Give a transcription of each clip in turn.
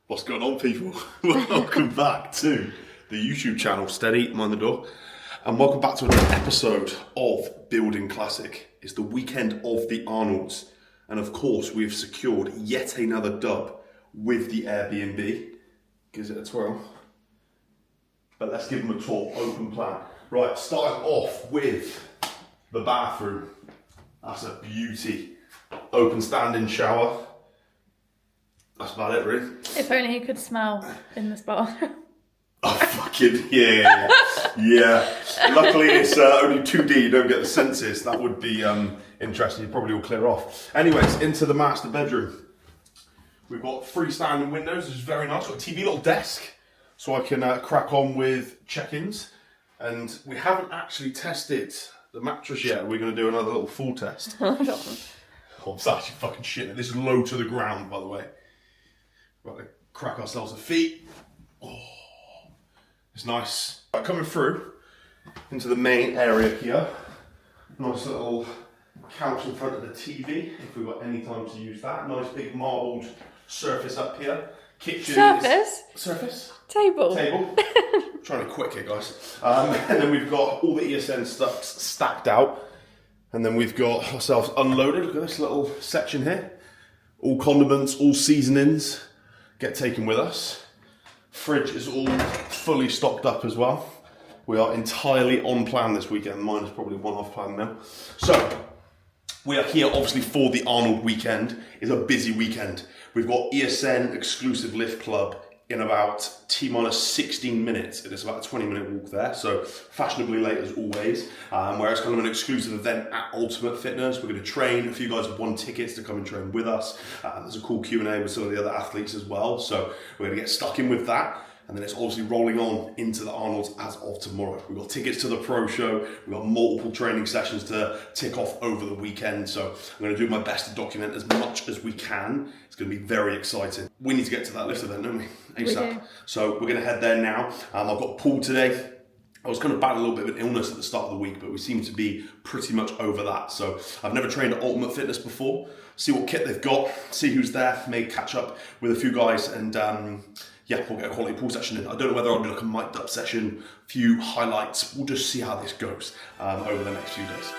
What's going on, people? Welcome back to the YouTube channel, Steady, mind the door. And welcome back to another episode of Building Classic. It's the weekend of the Arnolds. And of course, we've secured yet another dub with the Airbnb. Gives it a twirl. But let's give them a tour, open plan. Right, starting off with the bathroom. That's a beauty. Open standing shower. That's about it, really. If only he could smell in this bathroom. Oh, fucking yeah. Yeah. Luckily, it's only 2D, you don't get the senses. That would be interesting. You'd probably all clear off. Anyways, into the master bedroom. We've got freestanding windows, which is very nice. Got a TV, little desk, so I can crack on with check-ins. And we haven't actually tested the mattress yet. We're going to do another little full test. Oh, I'm actually fucking shitting. This is low to the ground, by the way. Right, crack ourselves a feet. Oh, it's nice. Right, coming through into the main area here. Nice little couch in front of the TV, if we've got any time to use that. Nice big marbled surface up here. Kitchen. Surface? Table. Trying to quick here, guys. And then we've got all the ESN stuff stacked out. And then we've got ourselves unloaded. Look at this little section here. All condiments, all seasonings. Get taken with us. Fridge is all fully stocked up as well. We are entirely on plan this weekend. Mine is probably one off plan now. So, we are here obviously for the Arnold weekend. It's a busy weekend. We've got ESN exclusive lift club in about T-minus 16 minutes. It is about a 20-minute walk there, so fashionably late as always. Whereas kind of an exclusive event at Ultimate Fitness. We're going to train. A few guys have won tickets to come and train with us. There's a cool Q&A with some of the other athletes as well, so we're going to get stuck in with that. And then it's obviously rolling on into the Arnolds as of tomorrow. We've got tickets to the pro show. We've got multiple training sessions to tick off over the weekend. So I'm going to do my best to document as much as we can. It's going to be very exciting. We need to get to that lift event, don't we? ASAP. We do. So we're going to head there now. I've got a pool today. I was kind of battling a little bit of an illness at the start of the week, but we seem to be pretty much over that. So I've never trained at Ultimate Fitness before. See what kit they've got, see who's there, may catch up with a few guys, and yeah, we'll get a quality pool session in. I don't know whether I'll do like a mic'd up session, a few highlights. We'll just see how this goes over the next few days.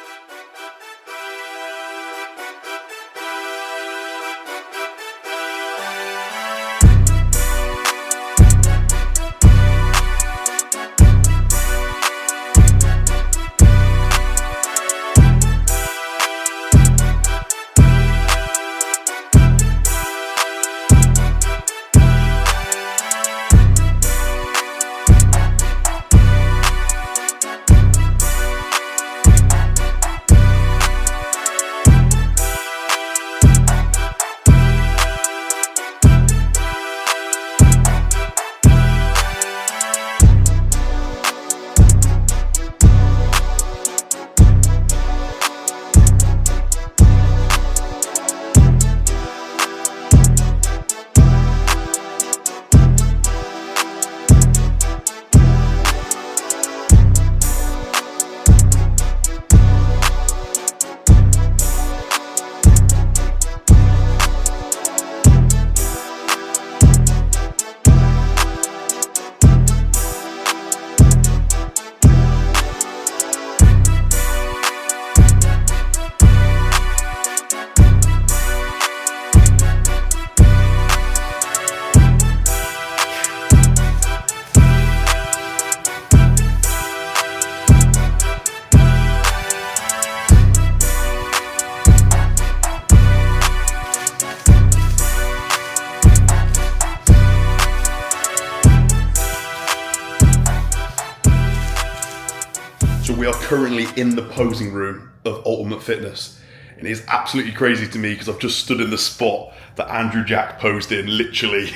We are currently in the posing room of Ultimate Fitness, and it is absolutely crazy to me because I've just stood in the spot that Andrew Jack posed in literally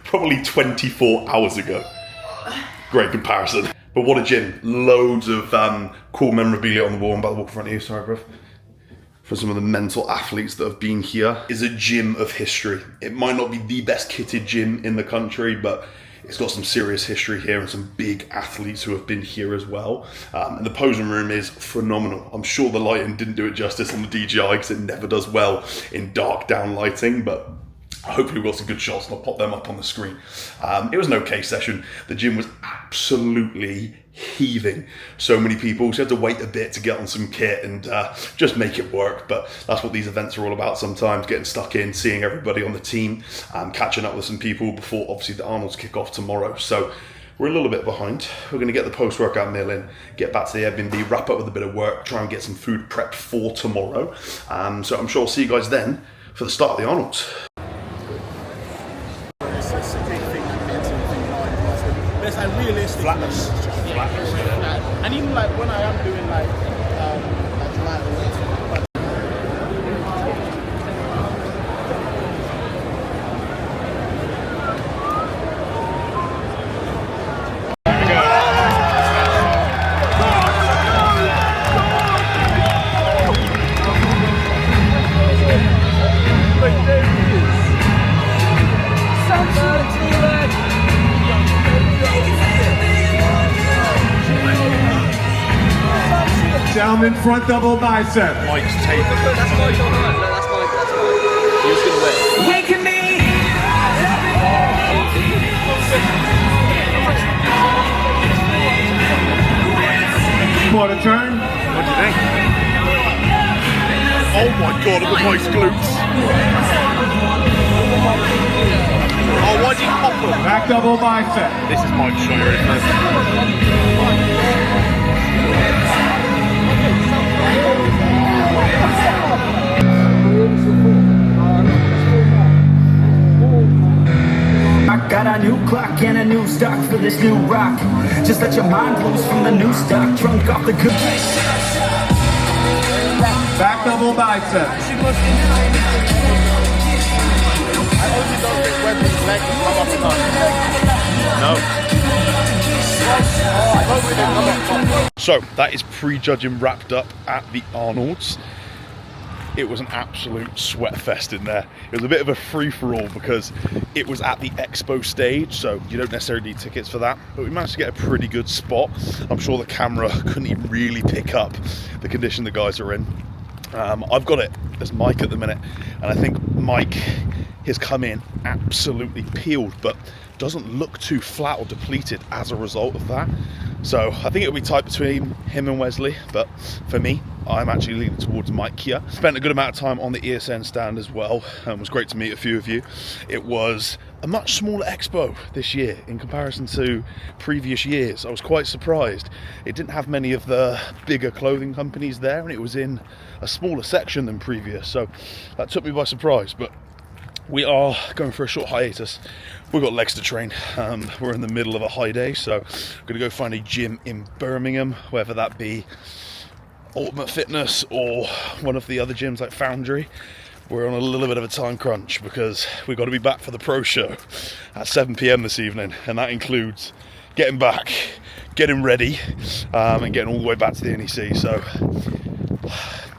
probably 24 hours ago. Great comparison. But what a gym. Loads of cool memorabilia on the wall. I'm about to walk in front of you, sorry bruv. For some of the mental athletes that have been here, is a gym of history. It might not be the best kitted gym in the country, but it's got some serious history here and some big athletes who have been here as well. And the posing room is phenomenal. I'm sure the lighting didn't do it justice on the DJI because it never does well in dark down lighting, but Hopefully we've got some good shots and I'll pop them up on the screen. It was an okay session. The gym was absolutely heaving. So many people, so you had to wait a bit to get on some kit and just make it work. But that's what these events are all about sometimes, getting stuck in, seeing everybody on the team, catching up with some people before obviously the Arnolds kick off tomorrow. So we're a little bit behind. We're going to get the post-workout meal in, get back to the Airbnb, wrap up with a bit of work, try and get some food prepped for tomorrow. So I'm sure I'll see you guys then for the start of the Arnolds. It's a big thing that gets everything right. There's like realistic Flatness. And even like when I am doing like light weights, Down in front double bicep. Mike's tape. That's mine. That's mine. He was going to win. Waking me. Quarter turn. What do you think? Oh my god, look at Mike's glutes. Oh, why did you pop them? Back double bicep. This is Mike's shoulder, isn't it? I got a new clock and a new stock for this new rock. Just let your mind loose from the new stock. Drunk off the good. Back double bicep. So that is prejudging wrapped up at the Arnolds. It was an absolute sweat fest in there. It was a bit of a free-for-all because it was at the expo stage, so you don't necessarily need tickets for that, but we managed to get a pretty good spot. I'm sure the camera couldn't even really pick up the condition the guys are in. I've got it as Mike at the minute, and I think Mike has come in absolutely peeled, but doesn't look too flat or depleted as a result of that. So I think it'll be tight between him and Wesley, but for me, I'm actually leaning towards Mike here. Spent a good amount of time on the ESN stand as well. It was great to meet a few of you. It was a much smaller expo this year in comparison to previous years. I was quite surprised. It didn't have many of the bigger clothing companies there, and it was in a smaller section than previous. So that took me by surprise, but we are going for a short hiatus. We've got legs to train. We're in the middle of a high day, so I'm gonna go find a gym in Birmingham, whether that be Ultimate Fitness or one of the other gyms like Foundry. We're on a little bit of a time crunch because we've got to be back for the pro show at 7 p.m. this evening, and that includes getting back, getting ready, and getting all the way back to the NEC. So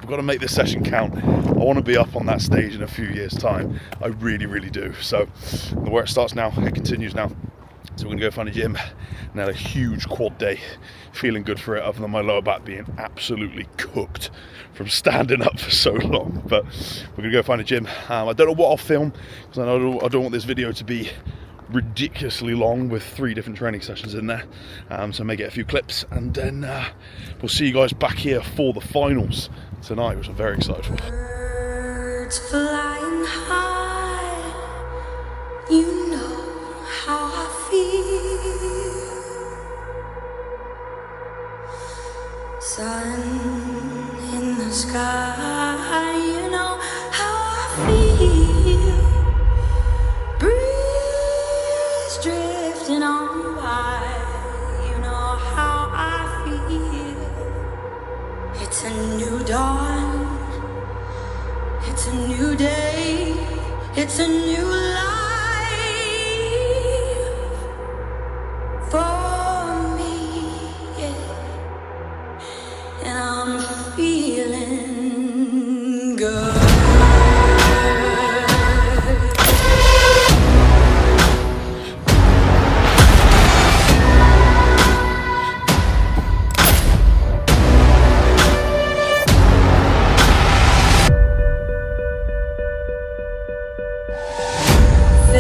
we've got to make this session count. I want to be up on that stage in a few years' time. I really, really do. So the work starts now, it continues now. So we're going to go find a gym and had a huge quad day. Feeling good for it, other than my lower back being absolutely cooked from standing up for so long. But we're going to go find a gym. I don't know what I'll film, because I don't want this video to be ridiculously long with 3 different training sessions in there. So I may get a few clips, and then we'll see you guys back here for the finals tonight, which I'm very excited for. Birds flying high, you know how I feel. Sun in the sky, you know how I feel. Breeze drifting on by, you know how I feel. It's a new dawn, it's a new day, it's a new life for me, yeah. And I'm feeling good.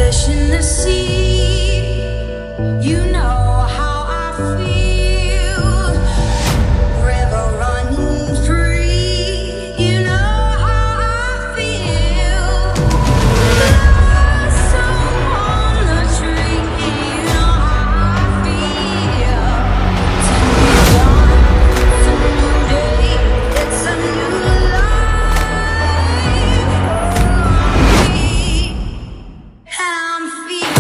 fish in the sea. You know how I feel. River running free. You know how I feel. Blossom on the tree. You know how I feel. It's a new day. It's a new life for me. And I'm feeling.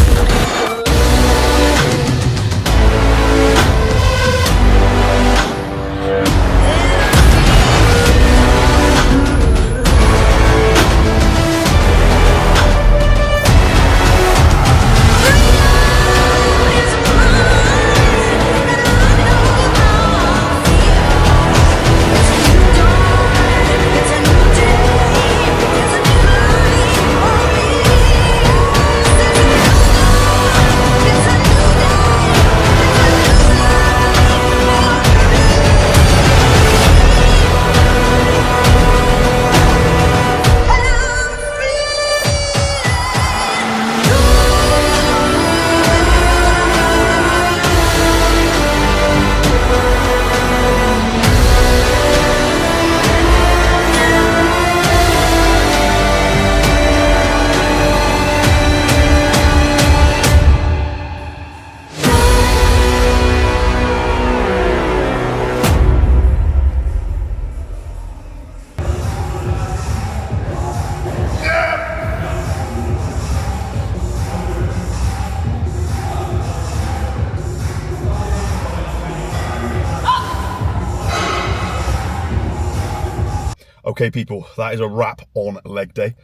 Okay, people, that is a wrap on leg day.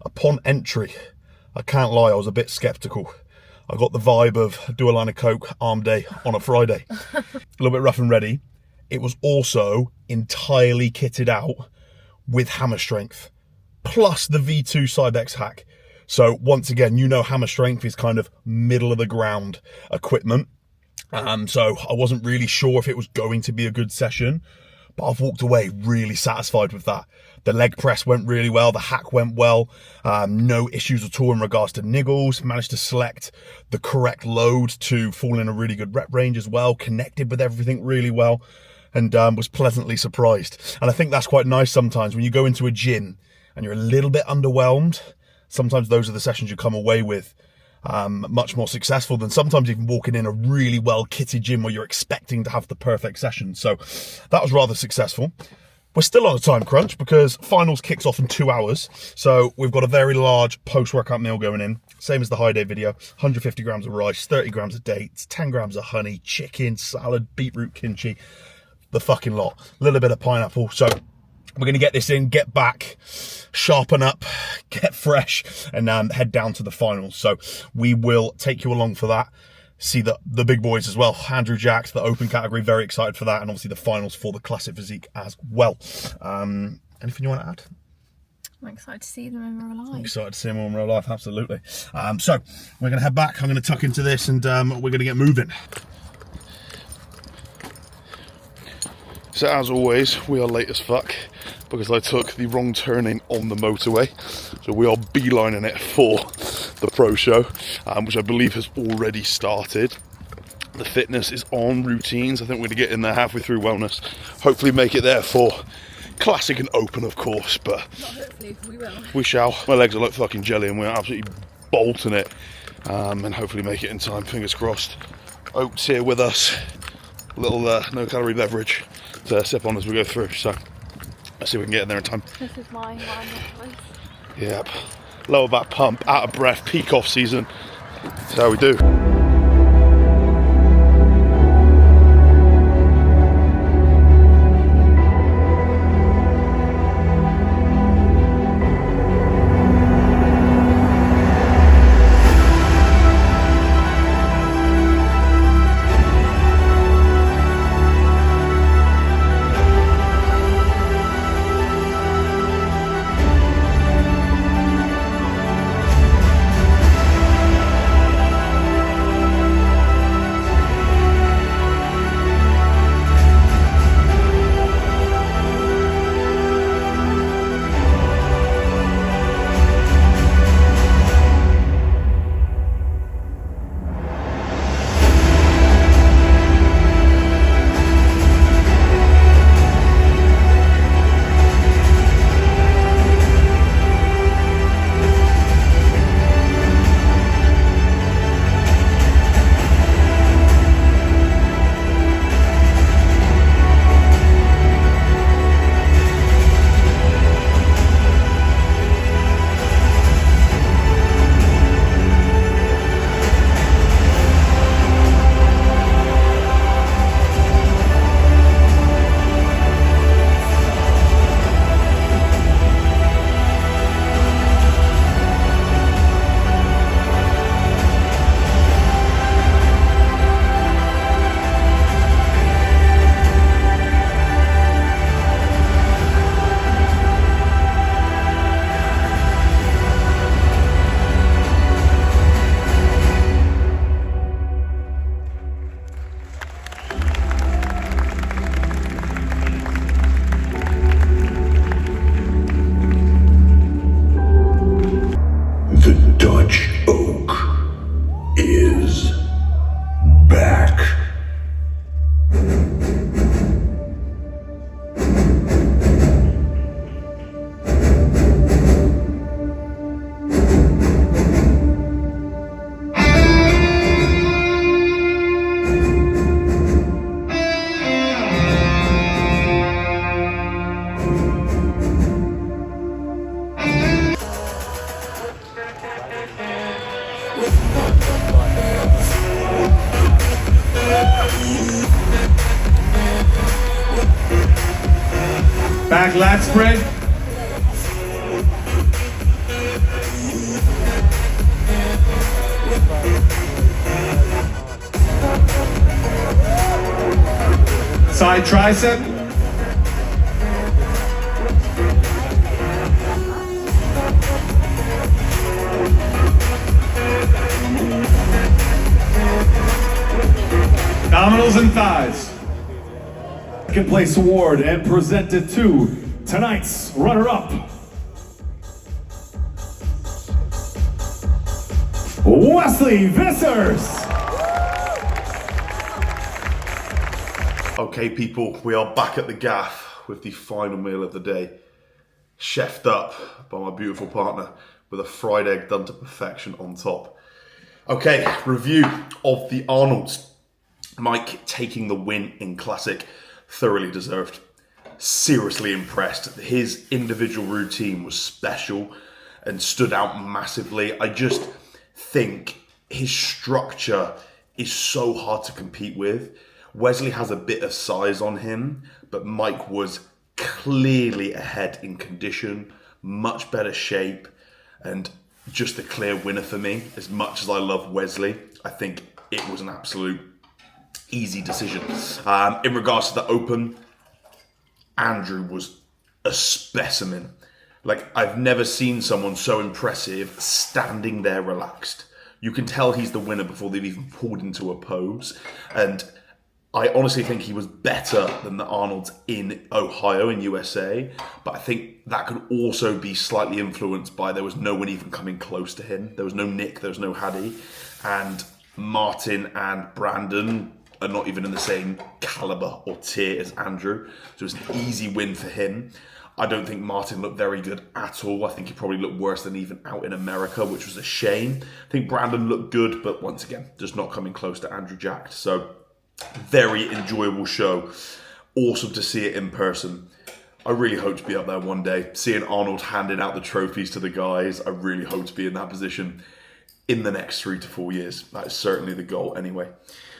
Upon entry, I can't lie, I was a bit sceptical. I got the vibe of do a line of coke, arm day on a Friday. A little bit rough and ready. It was also entirely kitted out with hammer strength, plus the V2 Cybex hack. So once again, you know hammer strength is kind of middle of the ground equipment. So I wasn't really sure if it was going to be a good session, but I've walked away really satisfied with that. The leg press went really well, the hack went well, no issues at all in regards to niggles, managed to select the correct load to fall in a really good rep range as well, connected with everything really well, and was pleasantly surprised. And I think that's quite nice sometimes when you go into a gym and you're a little bit underwhelmed. Sometimes those are the sessions you come away with much more successful than sometimes even walking in a really well kitted gym where you're expecting to have the perfect session. So that was rather successful. We're still on a time crunch because finals kicks off in 2 hours. So we've got a very large post-workout meal going in. Same as the high day video, 150 grams of rice, 30 grams of dates, 10 grams of honey, chicken, salad, beetroot kimchi, the fucking lot. A little bit of pineapple. So we're going to get this in, get back, sharpen up, get fresh, and head down to the finals. So we will take you along for that. See the big boys as well. Andrew Jacks, the open category, very excited for that. And obviously the finals for the classic physique as well. Anything you want to add? I'm excited to see them in real life. Excited to see them in real life, absolutely. So we're going to head back. I'm going to tuck into this and we're going to get moving. So as always, we are late as fuck because I took the wrong turning on the motorway. So we are beelining it for the pro show, which I believe has already started. The fitness is on, routines. I think we're going to get in there halfway through wellness. Hopefully make it there for classic and open, of course, but Not hopefully, we will. we shall. My legs are like fucking jelly and we're absolutely bolting it. And hopefully make it in time, fingers crossed. Oats here with us. A little no calorie beverage to sip on as we go through. So let's see if we can get in there in time. This is my choice. Yep. Lower back pump, out of breath, peak off season. That's how we do. Back lat spread. Side tricep. Abdominals and thighs. Second place award and presented to tonight's runner-up, Wesley Vissers. Okay people, we are back at the gaff with the final meal of the day. Chefed up by my beautiful partner with a fried egg done to perfection on top. Okay, review of the Arnolds. Mike taking the win in Classic, thoroughly deserved. Seriously impressed. His individual routine was special and stood out massively. I just think his structure is so hard to compete with. Wesley has a bit of size on him, but Mike was clearly ahead in condition, much better shape, and just a clear winner for me. As much as I love Wesley, I think it was an absolute easy decision. In regards to the Open, Andrew was a specimen. Like, I've never seen someone so impressive standing there relaxed. You can tell he's the winner before they've even pulled into a pose. And I honestly think he was better than the Arnolds in Ohio, in USA. But I think that could also be slightly influenced by there was no one even coming close to him. There was no Nick, there was no Haddy. And Martin and Brandon are not even in the same caliber or tier as Andrew. So it's an easy win for him. I don't think Martin looked very good at all. I think he probably looked worse than even out in America, which was a shame. I think Brandon looked good, but once again, just not coming close to Andrew Jacked. So very enjoyable show. Awesome to see it in person. I really hope to be up there one day. Seeing Arnold handing out the trophies to the guys, I really hope to be in that position in the next 3 to 4 years. That is certainly the goal anyway.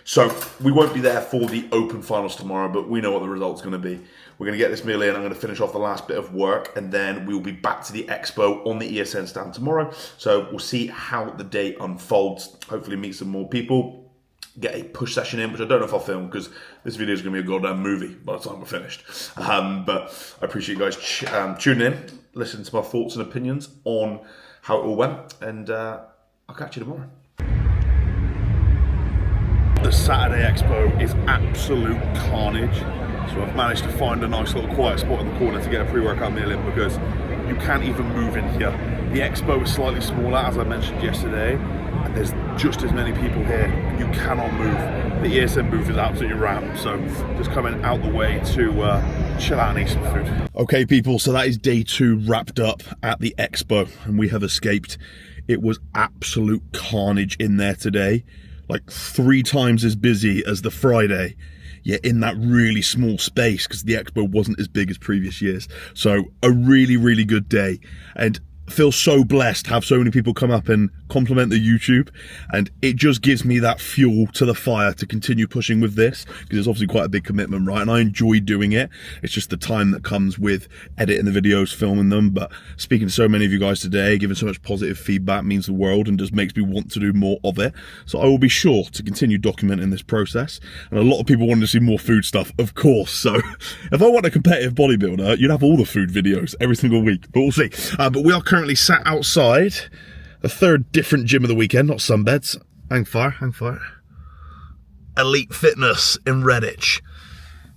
So we won't be there for the Open finals tomorrow, but we know what the result's going to be. We're going to get this meal in. I'm going to finish off the last bit of work, and then we'll be back to the expo on the ESN stand tomorrow. So we'll see how the day unfolds. Hopefully meet some more people, get a push session in, which I don't know if I'll film because this video is going to be a goddamn movie by the time we're finished. But I appreciate you guys tuning in, listening to my thoughts and opinions on how it all went, and I'll catch you tomorrow. The Saturday Expo is absolute carnage. So I've managed to find a nice little quiet spot in the corner to get a pre-workout meal in because you can't even move in here. The Expo is slightly smaller, as I mentioned yesterday, and there's just as many people here. You cannot move. The ESN booth is absolutely rammed, so just coming out the way to chill out and eat some food. Okay people, so that is day 2 wrapped up at the Expo, and we have escaped. It was absolute carnage in there today. Like 3 times as busy as the Friday, yet in that really small space because the expo wasn't as big as previous years. So a really, really good day, and feel so blessed to have so many people come up and compliment the YouTube, and it just gives me that fuel to the fire to continue pushing with this because it's obviously quite a big commitment, right? And I enjoy doing it. It's just the time that comes with editing the videos, filming them. But speaking to so many of you guys today, giving so much positive feedback means the world and just makes me want to do more of it. So I will be sure to continue documenting this process. And a lot of people wanted to see more food stuff, of course. So if I want a competitive bodybuilder, you'd have all the food videos every single week, but we'll see. But we are currently sat outside the 3rd different gym of the weekend, not Sunbeds. Hang fire. Elite Fitness in Redditch.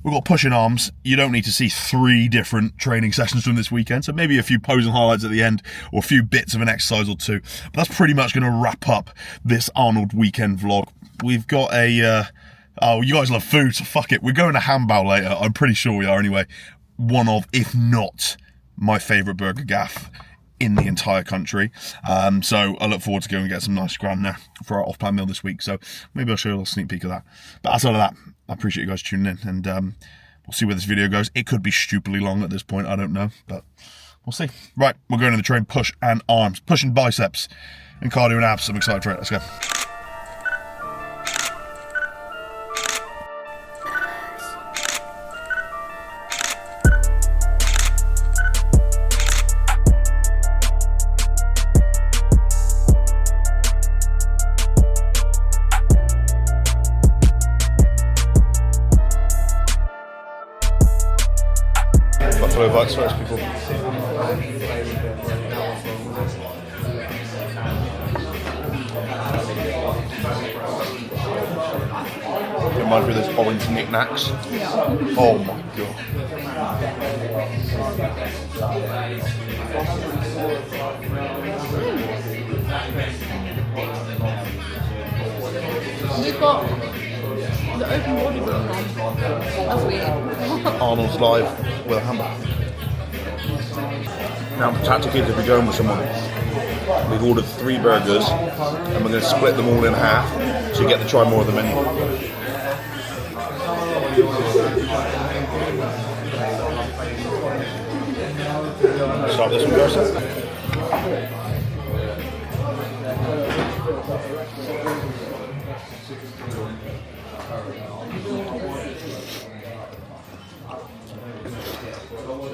We've got pushing arms. You don't need to see 3 different training sessions from this weekend, so maybe a few posing highlights at the end or a few bits of an exercise or 2. But that's pretty much going to wrap up this Arnold weekend vlog. We've got a oh, you guys love food, so fuck it, we're going to Hambao later. I'm pretty sure we are anyway. One of, if not my favourite burger gaff in the entire country. So I look forward to going and get some nice scram there for our off-plan meal this week. So maybe I'll show you a little sneak peek of that. But outside of that, I appreciate you guys tuning in, and we'll see where this video goes. It could be stupidly long at this point, I don't know, but we'll see. Right, we're going to the train push and arms, pushing biceps and cardio and abs. I'm excited for it. Let's go. bites first, people. Reminds me of those orange knickknacks. Oh my god. We've got the open body room on. That's weird. Arnold's live with a hammer. Now the tactic is if we're going with someone, we've ordered 3 burgers and we're going to split them all in half so you get to try more of the menu. Start this one first.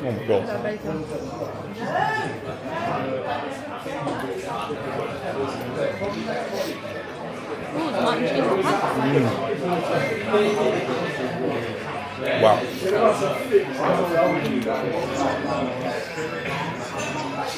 Oh my god. Wow.